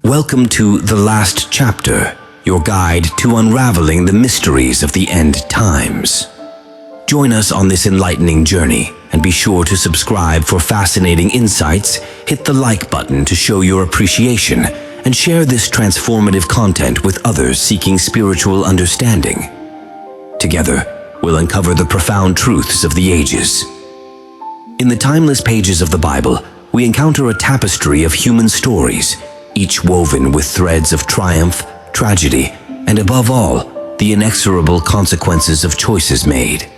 Welcome to The Last Chapter, your guide to unraveling the mysteries of the end times. Join us on this enlightening journey and be sure to subscribe for fascinating insights, hit the like button to show your appreciation, and share this transformative content with others seeking spiritual understanding. Together, we'll uncover the profound truths of the ages. In the timeless pages of the Bible, we encounter a tapestry of human stories, each woven with threads of triumph, tragedy, and above all, the inexorable consequences of choices made.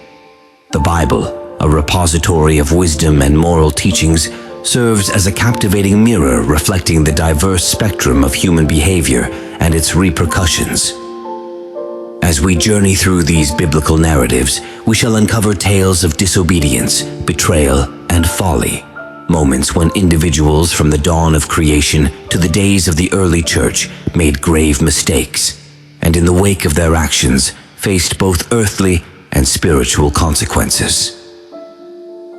The Bible, a repository of wisdom and moral teachings, serves as a captivating mirror reflecting the diverse spectrum of human behavior and its repercussions. As we journey through these biblical narratives, we shall uncover tales of disobedience, betrayal, and folly, moments when individuals from the dawn of creation to the days of the early church made grave mistakes, and in the wake of their actions faced both earthly and spiritual consequences.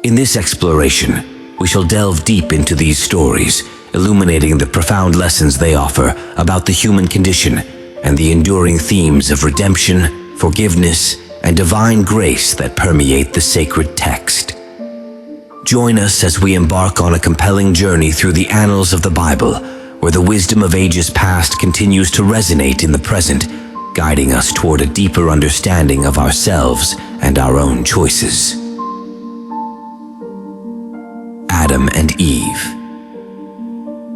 In this exploration, we shall delve deep into these stories, illuminating the profound lessons they offer about the human condition and the enduring themes of redemption, forgiveness, and divine grace that permeate the sacred text. Join us as we embark on a compelling journey through the annals of the Bible, where the wisdom of ages past continues to resonate in the present, guiding us toward a deeper understanding of ourselves and our own choices. Adam and Eve.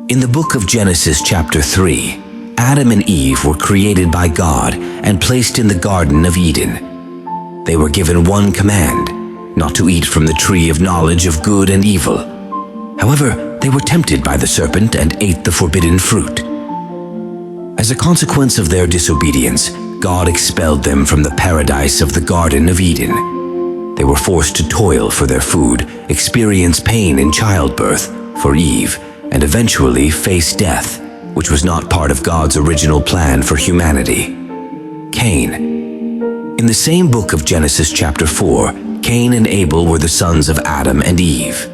In the book of Genesis chapter 3, Adam and Eve were created by God and placed in the Garden of Eden. They were given one command: not to eat from the tree of knowledge of good and evil. However, they were tempted by the serpent and ate the forbidden fruit. As a consequence of their disobedience, God expelled them from the paradise of the Garden of Eden. They were forced to toil for their food, experience pain in childbirth for Eve, and eventually face death, which was not part of God's original plan for humanity. Cain. In the same book of Genesis chapter 4, Cain and Abel were the sons of Adam and Eve.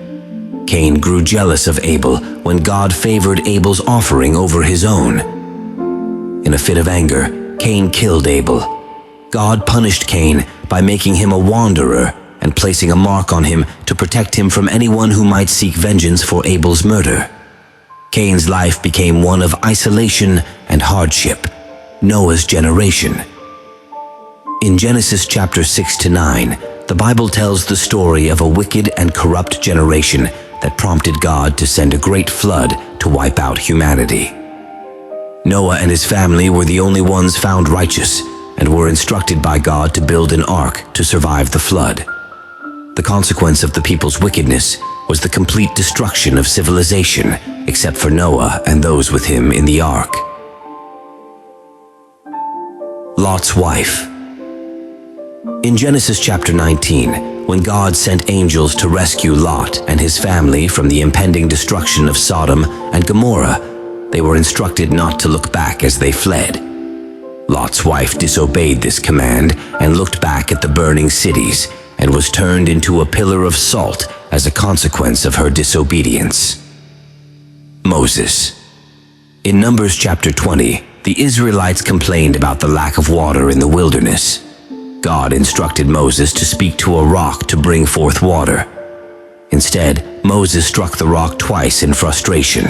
Cain grew jealous of Abel when God favored Abel's offering over his own. In a fit of anger, Cain killed Abel. God punished Cain by making him a wanderer and placing a mark on him to protect him from anyone who might seek vengeance for Abel's murder. Cain's life became one of isolation and hardship, Noah's generation. In Genesis chapter 6 to 9, the Bible tells the story of a wicked and corrupt generation that prompted God to send a great flood to wipe out humanity. Noah and his family were the only ones found righteous and were instructed by God to build an ark to survive the flood. The consequence of the people's wickedness was the complete destruction of civilization, except for Noah and those with him in the ark. Lot's wife. In Genesis chapter 19, when God sent angels to rescue Lot and his family from the impending destruction of Sodom and Gomorrah, they were instructed not to look back as they fled. Lot's wife disobeyed this command and looked back at the burning cities and was turned into a pillar of salt as a consequence of her disobedience. Moses. In Numbers chapter 20, the Israelites complained about the lack of water in the wilderness. God instructed Moses to speak to a rock to bring forth water. Instead, Moses struck the rock twice in frustration.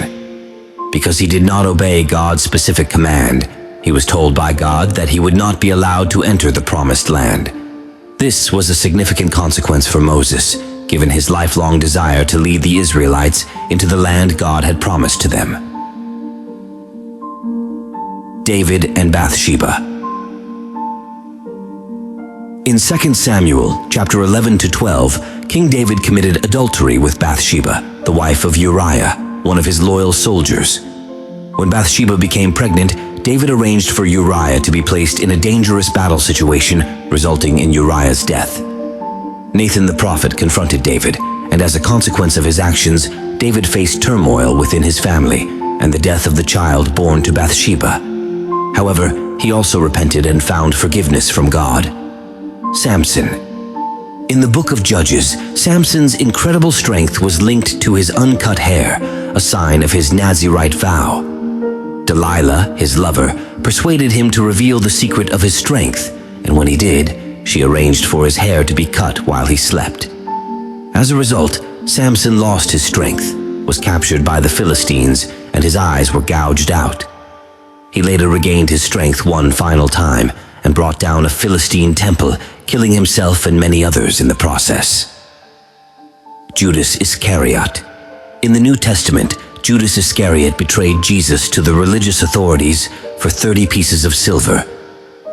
Because he did not obey God's specific command, he was told by God that he would not be allowed to enter the promised land. This was a significant consequence for Moses, given his lifelong desire to lead the Israelites into the land God had promised to them. David and Bathsheba. In 2 Samuel chapter 11 to 12, King David committed adultery with Bathsheba, the wife of Uriah, one of his loyal soldiers. When Bathsheba became pregnant, David arranged for Uriah to be placed in a dangerous battle situation, resulting in Uriah's death. Nathan the prophet confronted David, and as a consequence of his actions, David faced turmoil within his family and the death of the child born to Bathsheba. However, he also repented and found forgiveness from God. Samson. In the book of Judges, Samson's incredible strength was linked to his uncut hair, a sign of his Nazirite vow. Delilah, his lover, persuaded him to reveal the secret of his strength, and when he did, she arranged for his hair to be cut while he slept. As a result, Samson lost his strength, was captured by the Philistines, and his eyes were gouged out. He later regained his strength one final time and brought down a Philistine temple, killing himself and many others in the process. Judas Iscariot. In the New Testament, Judas Iscariot betrayed Jesus to the religious authorities for 30 pieces of silver.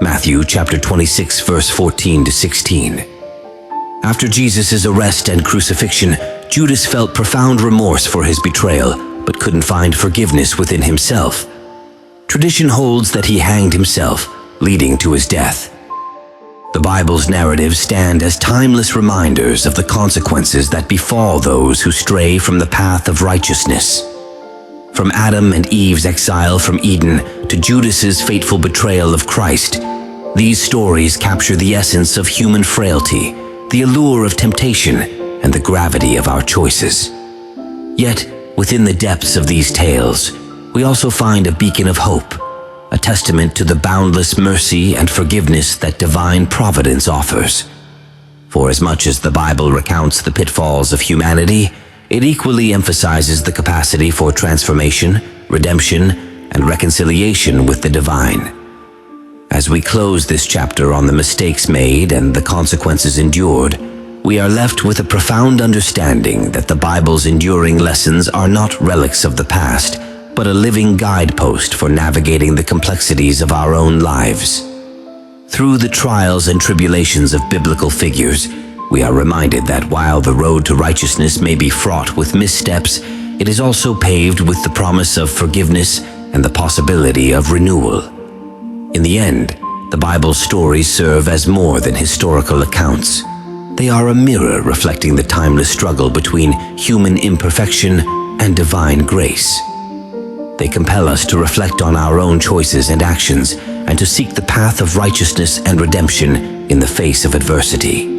Matthew chapter 26, verse 14 to 16. After Jesus' arrest and crucifixion, Judas felt profound remorse for his betrayal, but couldn't find forgiveness within himself. Tradition holds that he hanged himself, leading to his death. The Bible's narratives stand as timeless reminders of the consequences that befall those who stray from the path of righteousness. From Adam and Eve's exile from Eden to Judas's fateful betrayal of Christ, these stories capture the essence of human frailty, the allure of temptation, and the gravity of our choices. Yet, within the depths of these tales, we also find a beacon of hope, a testament to the boundless mercy and forgiveness that divine providence offers. For as much as the Bible recounts the pitfalls of humanity, it equally emphasizes the capacity for transformation, redemption, and reconciliation with the divine. As we close this chapter on the mistakes made and the consequences endured, we are left with a profound understanding that the Bible's enduring lessons are not relics of the past, but a living guidepost for navigating the complexities of our own lives. Through the trials and tribulations of biblical figures, we are reminded that while the road to righteousness may be fraught with missteps, it is also paved with the promise of forgiveness and the possibility of renewal. In the end, the Bible's stories serve as more than historical accounts. They are a mirror reflecting the timeless struggle between human imperfection and divine grace. They compel us to reflect on our own choices and actions and to seek the path of righteousness and redemption in the face of adversity.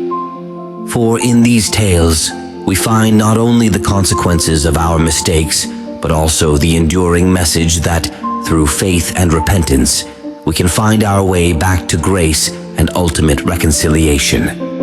For in these tales, we find not only the consequences of our mistakes, but also the enduring message that, through faith and repentance, we can find our way back to grace and ultimate reconciliation.